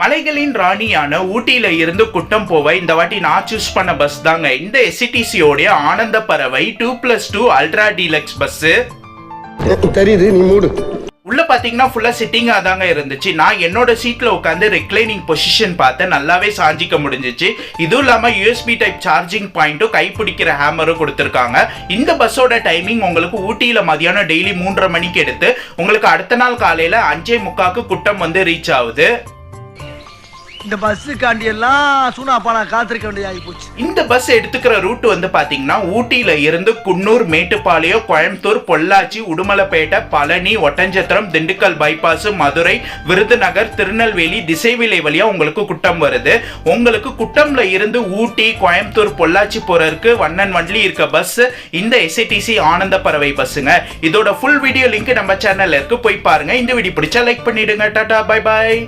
மலைகளின் ராணியான ஊட்டியில இருந்து குட்டம் போவ இந்த வாட்டி நான் சூஸ் பண்ண பஸ் தாங்க இந்த எஸ்சிடிசியோடைய ஆனந்த பறவை 2+2 அல்ட்ரா டீலக்ஸ் பஸ். தெரியுது, நீ மூடு. உள்ள பாத்தீங்கன்னா ஃபுல்லா சிட்டிங்கா தாங்க இருந்துச்சு. நான் என்னோட சீட்ல உட்காந்து ரெக்ளைனிங் பொசிஷன் பார்த்தேன், நல்லாவே சாஞ்சிக்க முடிஞ்சிச்சு. இதுவும் இல்லாம யூஎஸ்பி டைப் சார்ஜிங் பாயிண்ட்டும் கைப்பிடிக்கிற ஹேமரும் கொடுத்துருக்காங்க. இந்த பஸ்ஸோட டைமிங் உங்களுக்கு ஊட்டியில மதியானம் டெய்லி 3:30 மணிக்கு எடுத்து உங்களுக்கு அடுத்த நாள் காலையில 5:45 குட்டம் வந்து ரீச் ஆகுது. இந்த பஸ்ஸுக்காண்டி எல்லாம் சூனாப்பா நான் காத்திருக்க வேண்டியதாகி போச்சு. இந்த பஸ் எடுத்துக்கிற ரூட் வந்து பாத்தீங்கன்னா ஊட்டியில இருந்து குன்னூர், மேட்டுப்பாளையம், கோயம்புத்தூர், பொள்ளாச்சி, உடுமலைப்பேட்டை, பழனி, ஒட்டஞ்சத்திரம், திண்டுக்கல் பைபாஸ், மதுரை, விருதுநகர், திருநெல்வேலி, திசைவிலை வழியா உங்களுக்கு குட்டம் வருது. உங்களுக்கு குட்டம்ல இருந்து ஊட்டி, கோயம்புத்தூர், பொள்ளாச்சி போறதுக்கு வண்ணன் வண்டி இருக்க பஸ் இந்த எஸ்ஐடிசி ஆனந்த பறவை பஸ்ஸுங்க. இதோட ஃபுல் வீடியோ லிங்க் நம்ம சேனல்ல இருக்கு, போய் பாருங்க. இந்த வீடியோ பிடிச்சா லைக் பண்ணிடுங்க. Tata, bye bye.